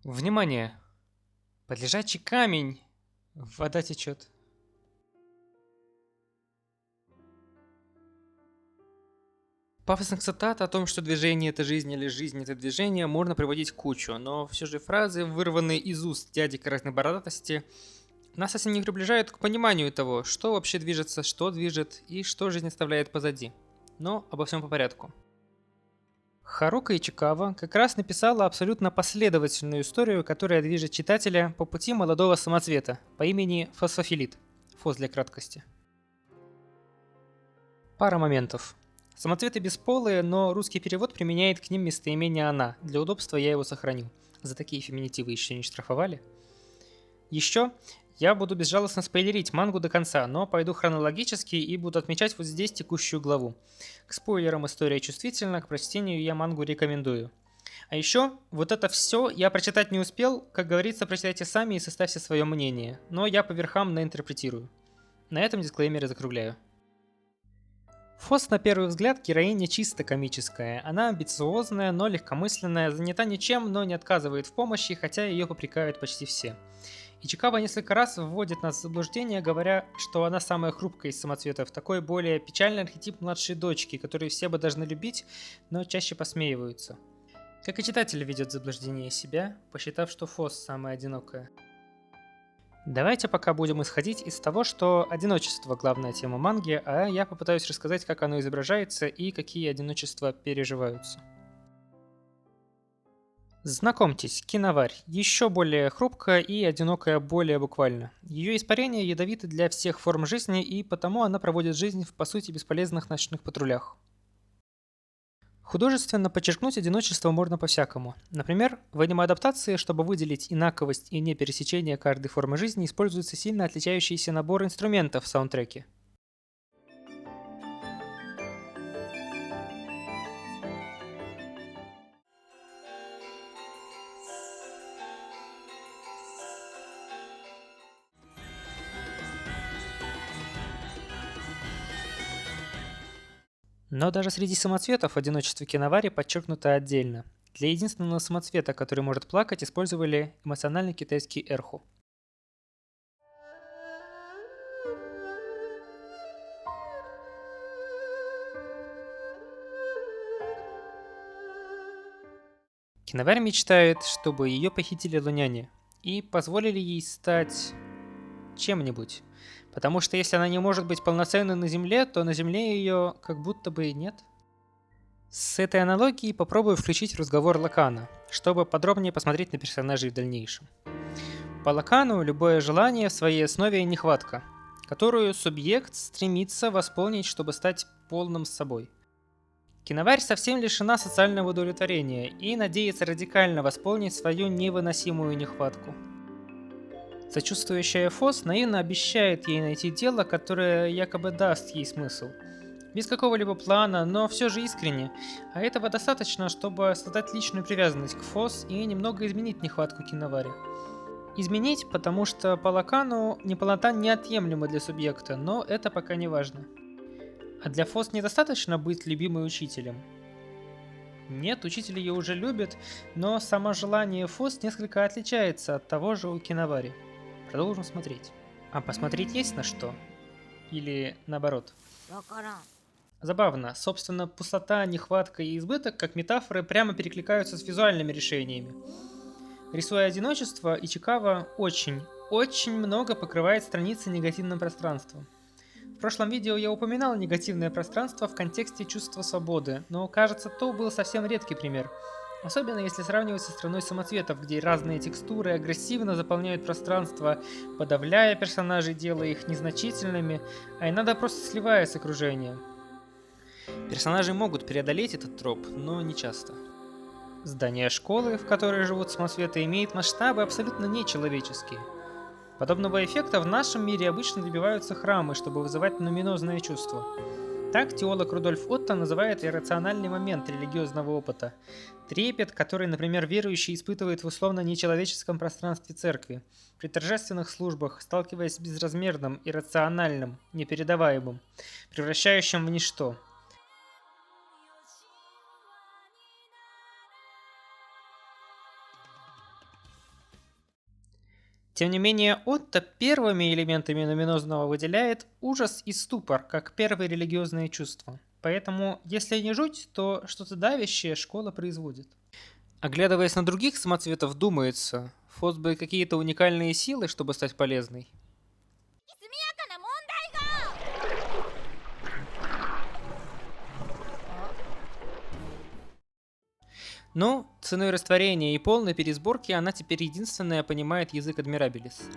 Внимание! Под лежачий камень вода течет. Пафосных цитат о том, что движение — это жизнь или жизнь — это движение, можно приводить кучу, но все же фразы, вырванные из уст дяди красной бородатости, нас совсем не приближают к пониманию того, что вообще движется, что движет и что жизнь оставляет позади. Но обо всем по порядку. Харука Ичикава как раз написала абсолютно последовательную историю, которая движет читателя по пути молодого самоцвета по имени Фосфофилит. Фос для краткости. Пара моментов. Самоцветы бесполые, но русский перевод применяет к ним местоимение «она». Для удобства я его сохраню. За такие феминитивы еще не штрафовали. Еще я буду безжалостно спойлерить мангу до конца, но пойду хронологически и буду отмечать вот здесь текущую главу. К спойлерам история чувствительна, к прочтению я мангу рекомендую. А еще, вот это все я прочитать не успел, как говорится, прочитайте сами и составьте свое мнение, но я по верхам наинтерпретирую. На этом дисклеймеры закругляю. Фос, на первый взгляд, героиня чисто комическая. Она амбициозная, но легкомысленная, занята ничем, но не отказывает в помощи, хотя ее попрекают почти все. Ичикава несколько раз вводит нас в заблуждение, говоря, что она самая хрупкая из самоцветов, такой более печальный архетип младшей дочки, которую все бы должны любить, но чаще посмеиваются. Как и читатель ведет в заблуждение себя, посчитав, что Фос самая одинокая. Давайте пока будем исходить из того, что одиночество — главная тема манги, а я попытаюсь рассказать, как оно изображается и какие одиночества переживаются. Знакомьтесь, киноварь. Еще более хрупкая и одинокая более буквально. Ее испарение ядовиты для всех форм жизни, и потому она проводит жизнь в по сути бесполезных ночных патрулях. Художественно подчеркнуть одиночество можно по-всякому. Например, в аниме-адаптации, чтобы выделить инаковость и непересечение каждой формы жизни, используется сильно отличающийся набор инструментов в саундтреке. Но даже среди самоцветов одиночество киновари подчеркнуто отдельно. Для единственного самоцвета, который может плакать, использовали эмоциональный китайский эрху. Киноварь мечтает, чтобы ее похитили луняне и позволили ей стать чем-нибудь. Потому что если она не может быть полноценной на Земле, то на Земле ее как будто бы и нет. С этой аналогией попробую включить разговор Лакана, чтобы подробнее посмотреть на персонажей в дальнейшем. По Лакану любое желание в своей основе нехватка, которую субъект стремится восполнить, чтобы стать полным собой. Киноварь совсем лишена социального удовлетворения и надеется радикально восполнить свою невыносимую нехватку. Сочувствующая Фос наивно обещает ей найти дело, которое якобы даст ей смысл. Без какого-либо плана, но все же искренне. А этого достаточно, чтобы создать личную привязанность к Фос и немного изменить нехватку киновари. Изменить, потому что по Лакану неполнота неотъемлема для субъекта, но это пока не важно. А для Фос недостаточно быть любимой учителем. Нет, учитель ее уже любит, но само желание Фос несколько отличается от того же у киновари. Продолжим смотреть. А посмотреть есть на что? Или наоборот? Забавно, собственно, пустота, нехватка и избыток, как метафоры, прямо перекликаются с визуальными решениями. Рисуя одиночество, Ичикава очень много покрывает страницы негативным пространством. В прошлом видео я упоминал негативное пространство в контексте чувства свободы, но кажется, то был совсем редкий пример. Особенно если сравнивать со страной самоцветов, где разные текстуры агрессивно заполняют пространство, подавляя персонажей, делая их незначительными, а иногда просто сливая с окружением. Персонажи могут преодолеть этот троп, но не часто. Здание школы, в которой живут самоцветы, имеет масштабы абсолютно нечеловеческие. Подобного эффекта в нашем мире обычно добиваются храмы, чтобы вызывать нуминозное чувство. Так теолог Рудольф Отто называет иррациональный момент религиозного опыта. Трепет, который, например, верующий испытывает в условно нечеловеческом пространстве церкви, при торжественных службах, сталкиваясь с безразмерным, иррациональным, непередаваемым, превращающим в ничто. Тем не менее, Отто первыми элементами нуминозного выделяет ужас и ступор, как первые религиозные чувства. Поэтому, если не жуть, то что-то давящее школа производит. Оглядываясь на других самоцветов, думается, Фос бы какие-то уникальные силы, чтобы стать полезной. Но ценой растворения и полной пересборки она теперь единственная понимает язык Адмирабелис.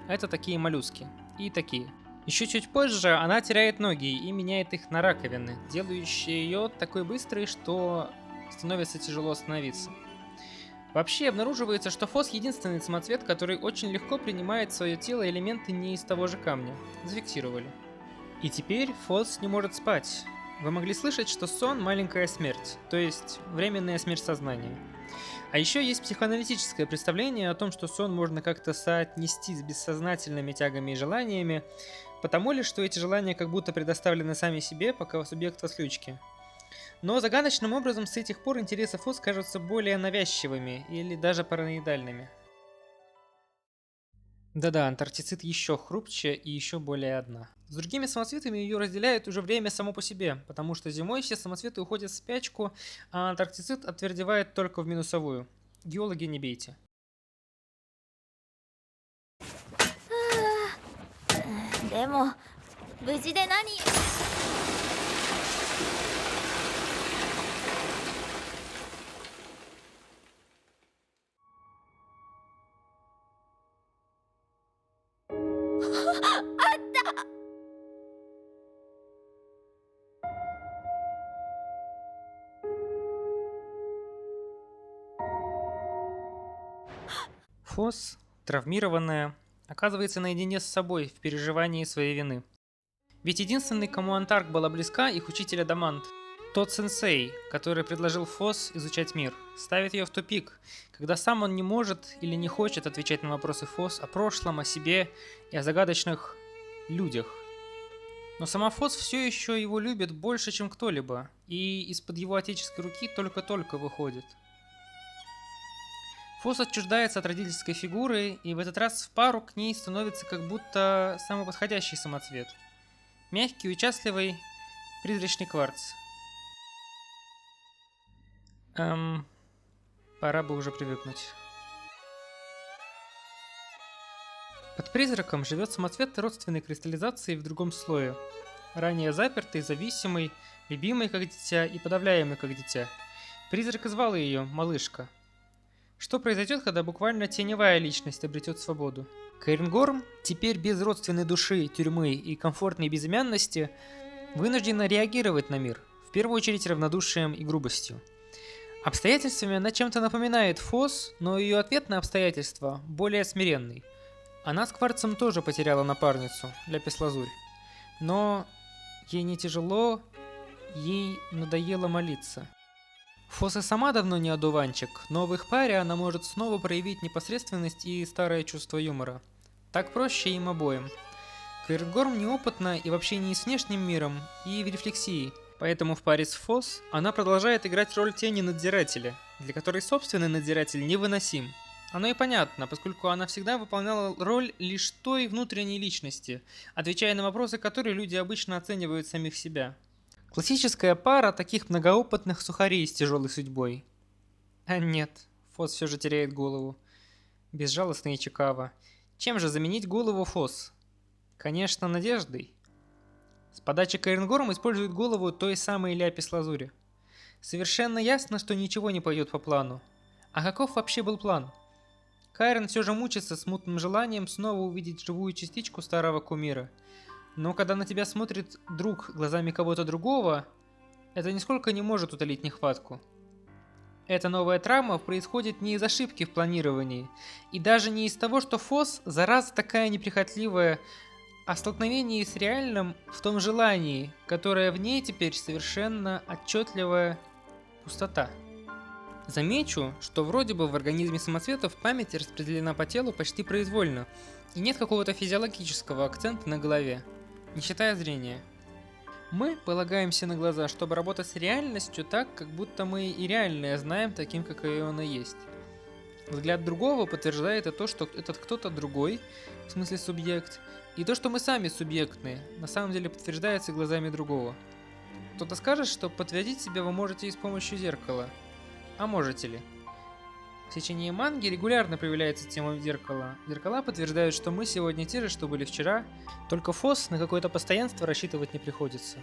Это такие моллюски. И такие. Еще чуть позже она теряет ноги и меняет их на раковины, делающие ее такой быстрой, что становится тяжело остановиться. Вообще обнаруживается, что Фос единственный самоцвет, который очень легко принимает в свое тело элементы не из того же камня. Зафиксировали. И теперь Фос не может спать. Вы могли слышать, что сон – маленькая смерть, то есть временная смерть сознания. А еще есть психоаналитическое представление о том, что сон можно как-то соотнести с бессознательными тягами и желаниями, потому ли, что эти желания как будто предоставлены сами себе, пока субъект в отключке. Но загадочным образом с этих пор интересы Фос кажутся более навязчивыми или даже параноидальными. Да-да, антарктицид еще хрупче и еще более одна. С другими самоцветами ее разделяет уже время само по себе, потому что зимой все самоцветы уходят в спячку, а антарктицид отвердевает только в минусовую. Геологи, не бейте. でも無事で何。Фос, травмированная, оказывается наедине с собой в переживании своей вины. Ведь единственный, кому Антарк была близка, их учитель Адамант. Тот сенсей, который предложил Фос изучать мир, ставит ее в тупик, когда сам он не может или не хочет отвечать на вопросы Фос о прошлом, о себе и о загадочных людях. Но сама Фос все еще его любит больше, чем кто-либо, и из-под его отеческой руки только-только выходит. Фос отчуждается от родительской фигуры, и в этот раз в пару к ней становится как будто самый подходящий самоцвет. Мягкий, участливый, призрачный кварц. Пора бы уже привыкнуть. Под призраком живет самоцвет родственной кристаллизации в другом слое. Ранее запертый, зависимый, любимый как дитя и подавляемый как дитя. Призрак и звал ее «малышка». Что произойдет, когда буквально теневая личность обретет свободу? Каиренгорм, теперь без родственной души, тюрьмы и комфортной безымянности, вынуждена реагировать на мир, в первую очередь равнодушием и грубостью. Обстоятельствами она чем-то напоминает Фос, но ее ответ на обстоятельства более смиренный. Она с Кварцем тоже потеряла напарницу, Ляпис-Лазурь. Но ей не тяжело, ей надоело молиться. Фос и сама давно не одуванчик, но в их паре она может снова проявить непосредственность и старое чувство юмора. Так проще им обоим. Каиренгорм неопытна и в общении с внешним миром, и в рефлексии. Поэтому в паре с Фос она продолжает играть роль тени надзирателя, для которой собственный надзиратель невыносим. Оно и понятно, поскольку она всегда выполняла роль лишь той внутренней личности, отвечая на вопросы, которые люди обычно оценивают самих себя. Классическая пара таких многоопытных сухарей с тяжелой судьбой. А нет, Фос все же теряет голову. Безжалостный и чекаво. Чем же заменить голову Фос? Конечно, надеждой. С подачи Каиренгорм использует голову той самой Ляпис-Лазури. Совершенно ясно, что ничего не пойдет по плану. А каков вообще был план? Кайрен все же мучится смутным желанием снова увидеть живую частичку старого кумира. Но когда на тебя смотрит друг глазами кого-то другого, это нисколько не может утолить нехватку. Эта новая травма происходит не из ошибки в планировании, и даже не из того, что Фос, зараза такая неприхотливая, а в столкновении с реальным в том желании, которое в ней теперь совершенно отчетливая пустота. Замечу, что вроде бы в организме самоцветов память распределена по телу почти произвольно, и нет какого-то физиологического акцента на голове, не считая зрения. Мы полагаемся на глаза, чтобы работать с реальностью так, как будто мы и реальное знаем таким, какое оно есть. Взгляд другого подтверждает и то, что этот кто-то другой, в смысле субъект, и то, что мы сами субъектны, на самом деле подтверждается глазами другого. Кто-то скажет, что подтвердить себя вы можете и с помощью зеркала. А можете ли? В течение манги регулярно появляется тема зеркала. Зеркала подтверждают, что мы сегодня те же, что были вчера, только ФОС на какое-то постоянство рассчитывать не приходится.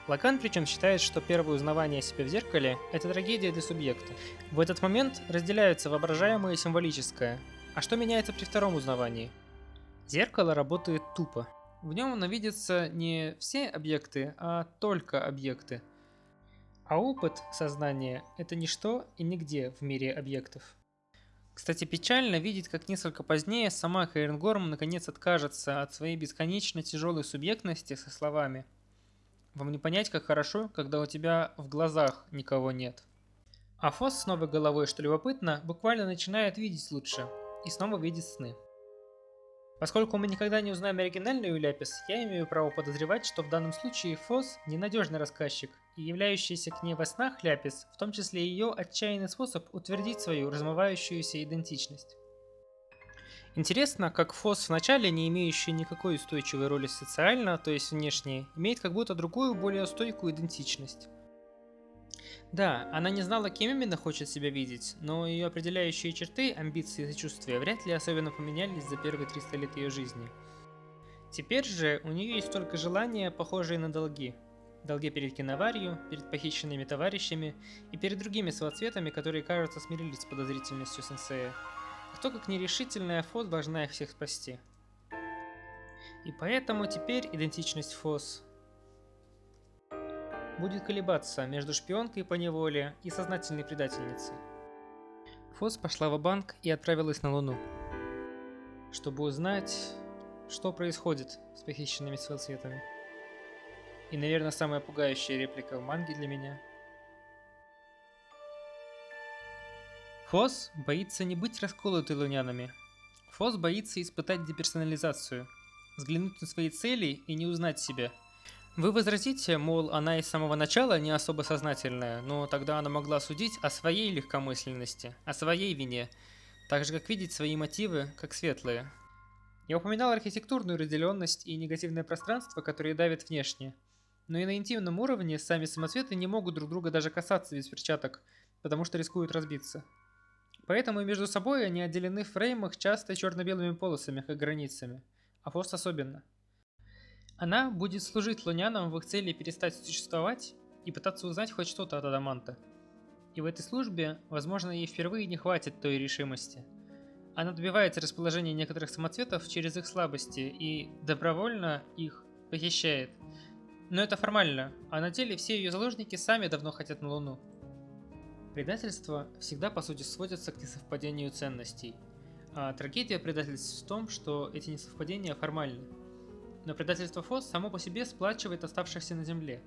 Лакан причем считает, что первое узнавание себя в зеркале – это трагедия для субъекта. В этот момент разделяются воображаемое и символическое. А что меняется при втором узнавании? Зеркало работает тупо. В нем видятся не все объекты, а только объекты. А опыт сознания – это ничто и нигде в мире объектов. Кстати, печально видеть, как несколько позднее сама Кейрнгорм наконец откажется от своей бесконечно тяжелой субъектности со словами: «Вам не понять, как хорошо, когда у тебя в глазах никого нет». А Фос с новой головой, что любопытно, буквально начинает видеть лучше и снова видит сны. Поскольку мы никогда не узнаем оригинальную Ляпис, я имею право подозревать, что в данном случае Фос – ненадежный рассказчик, и являющийся к ней во снах Ляпис, в том числе ее отчаянный способ утвердить свою размывающуюся идентичность. Интересно, как Фос вначале, не имеющий никакой устойчивой роли социально, то есть внешне, имеет как будто другую, более стойкую идентичность. Да, она не знала, кем именно хочет себя видеть, но ее определяющие черты, амбиции и сочувствия вряд ли особенно поменялись за первые 300 лет ее жизни. Теперь же у нее есть только желания, похожие на долги. Долги перед киноварью, перед похищенными товарищами и перед другими своцветами, которые, кажется, смирились с подозрительностью сенсея. Кто как нерешительная Фос должна их всех спасти. И поэтому теперь идентичность Фос будет колебаться между шпионкой по неволе и сознательной предательницей. Фос пошла ва-банк и отправилась на Луну, чтобы узнать, что происходит с похищенными своцветами. И, наверное, самая пугающая реплика в манге для меня. Фос боится не быть расколотой лунянами. Фос боится испытать деперсонализацию, взглянуть на свои цели и не узнать себя. Вы возразите, мол, она и с самого начала не особо сознательная, но тогда она могла судить о своей легкомысленности, о своей вине, так же как видеть свои мотивы как светлые. Я упоминал архитектурную разделенность и негативное пространство, которые давят внешне. Но и на интимном уровне сами самоцветы не могут друг друга даже касаться без перчаток, потому что рискуют разбиться. Поэтому и между собой они отделены в фреймах часто черно-белыми полосами, как границами, а Фос особенно. Она будет служить лунянам в их цели перестать существовать и пытаться узнать хоть что-то от Адаманта. И в этой службе, возможно, ей впервые не хватит той решимости. Она добивается расположения некоторых самоцветов через их слабости и добровольно их похищает. Но это формально, а на деле все ее заложники сами давно хотят на Луну. Предательство всегда по сути сводится к несовпадению ценностей. А трагедия предательств в том, что эти несовпадения формальны. Но предательство Фос само по себе сплачивает оставшихся на Земле.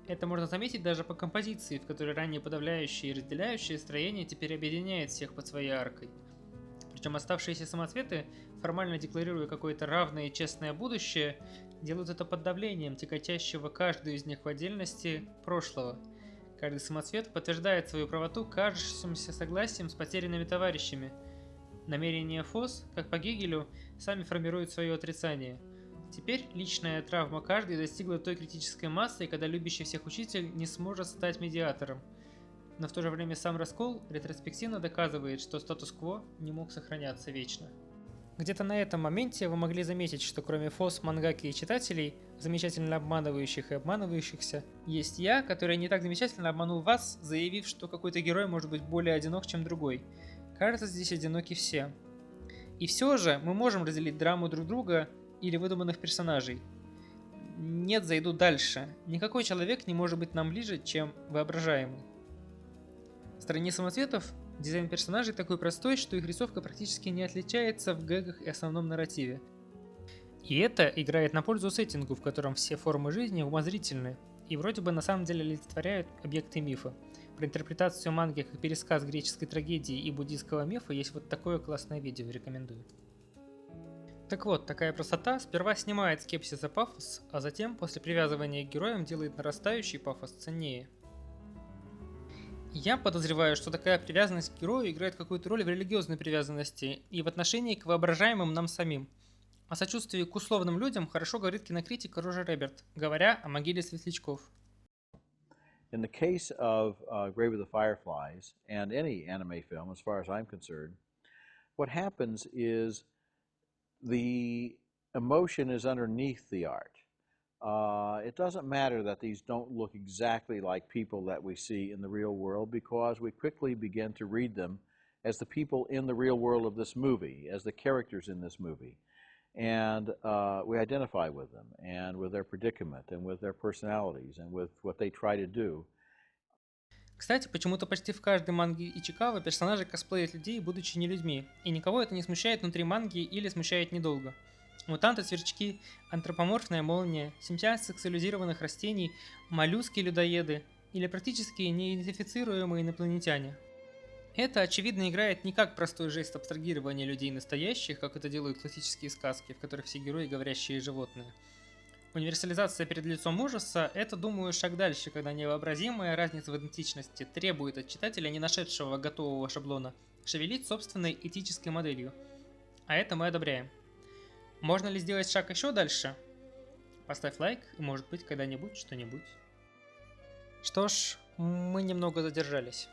Это можно заметить даже по композиции, в которой ранее подавляющее и разделяющее строение теперь объединяет всех под своей аркой. Причем оставшиеся самоцветы, формально декларируя какое-то равное и честное будущее, делают это под давлением тяготящего каждую из них в отдельности прошлого. Каждый самоцвет подтверждает свою правоту кажущимся согласием с потерянными товарищами. Намерения Фос, как по Гегелю, сами формируют свое отрицание. Теперь личная травма каждой достигла той критической массы, когда любящий всех учитель не сможет стать медиатором. Но в то же время сам раскол ретроспективно доказывает, что статус-кво не мог сохраняться вечно. Где-то на этом моменте вы могли заметить, что кроме Фос, мангаки и читателей, замечательно обманывающих и обманывающихся, есть я, который не так замечательно обманул вас, заявив, что какой-то герой может быть более одинок, чем другой. Кажется, здесь одиноки все. И все же мы можем разделить драму друг друга или выдуманных персонажей. Нет, зайду дальше. Никакой человек не может быть нам ближе, чем воображаемый. В стране самоцветов дизайн персонажей такой простой, что их рисовка практически не отличается в гэгах и основном нарративе. И это играет на пользу сеттингу, в котором все формы жизни умозрительны и вроде бы на самом деле олицетворяют объекты мифа. Про интерпретацию манги как пересказ греческой трагедии и буддийского мифа есть вот такое классное видео, рекомендую. Так вот, такая простота сперва снимает скепсис и пафос, а затем, после привязывания к героям, делает нарастающий пафос ценнее. Я подозреваю, что такая привязанность к герою играет какую-то роль в религиозной привязанности и в отношении к воображаемым нам самим. О сочувствии к условным людям хорошо говорит кинокритик Рожер Эберт, говоря о могиле светлячков. In the case of Grave of the Fireflies, and any anime film, as far as I'm concerned, what happens is the emotion is underneath the art. It doesn't matter that these don't look exactly like people that we see in the real world, because we quickly begin to read them as the people in the real world of this movie, as the characters in this movie. And we identify with them and with their predicament and with their personalities and with what they try to do. Кстати, почему-то почти в каждой манге Ичикава персонажи косплеят людей, будучи не людьми, и никого это не смущает внутри манги или смущает недолго. Мутанты, сверчки, антропоморфная молния, семья сексуализированных растений, моллюски-людоеды или практически неидентифицируемые инопланетяне. Это, очевидно, играет не как простой жест абстрагирования людей настоящих, как это делают классические сказки, в которых все герои говорящие животные. Универсализация перед лицом ужаса – это, думаю, шаг дальше, когда невообразимая разница в идентичности требует от читателя, не нашедшего готового шаблона, шевелить собственной этической моделью. А это мы одобряем. Можно ли сделать шаг еще дальше? Поставь лайк, и может быть когда-нибудь что-нибудь. Что ж, мы немного задержались.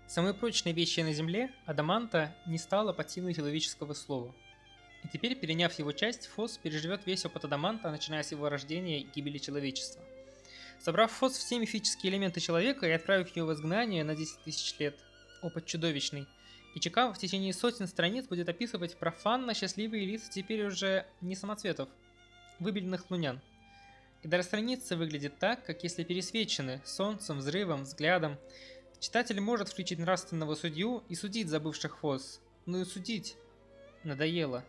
Самой прочной вещи на Земле, адаманта, не стало под силой человеческого слова. И теперь, переняв его часть, Фос переживет весь опыт адаманта, начиная с его рождения и гибели человечества. Собрав Фос все мифические элементы человека и отправив его в изгнание на 10 тысяч лет, опыт чудовищный, Ичикава в течение сотен страниц будет описывать профанно счастливые лица теперь уже не самоцветов, выбеленных лунян. И даже страницы выглядят так, как если пересвечены солнцем, взрывом, взглядом. Читатель может включить нравственного судью и судить забывших Фос. Ну и судить. Надоело.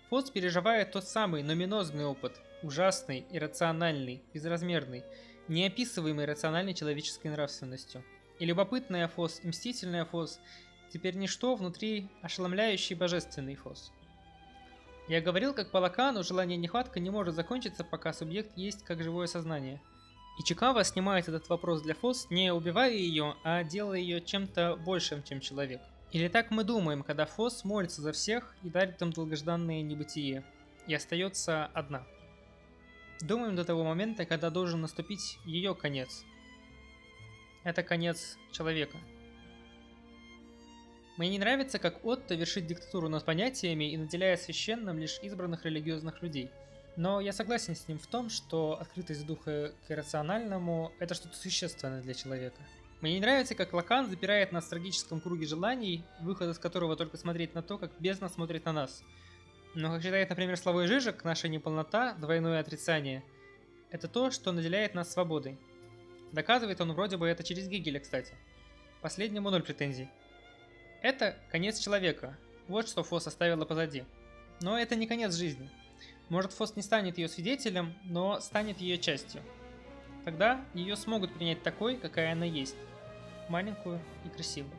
Фос переживает тот самый номинозный опыт, ужасный, иррациональный, безразмерный, неописываемый рациональной человеческой нравственностью. И любопытная Фос, и мстительная Фос теперь ничто внутри ошеломляющий божественный Фос. Я говорил, как по Лакану, желание нехватка не может закончиться, пока субъект есть как живое сознание. Ичикава снимает этот вопрос для Фос, не убивая ее, а делая ее чем-то большим, чем человек. Или так мы думаем, когда Фос молится за всех и дарит им долгожданное небытие, и остается одна. Думаем до того момента, когда должен наступить ее конец. Это конец человека. Мне не нравится, как Отто вершит диктатуру над понятиями и наделяет священным лишь избранных религиозных людей. Но я согласен с ним в том, что открытость духа к иррациональному – это что-то существенное для человека. Мне не нравится, как Лакан запирает нас в трагическом круге желаний, выход из которого только смотреть на то, как бездна смотрит на нас. Но, как считает, например, Славой Жижик, наша неполнота, двойное отрицание – это то, что наделяет нас свободой. Доказывает он вроде бы это через Гегеля, кстати. Последнему 0 претензий. Это конец человека. Вот что Фос оставила позади. Но это не конец жизни. Может, Фос не станет ее свидетелем, но станет ее частью. Тогда ее смогут принять такой, какая она есть. Маленькую и красивую.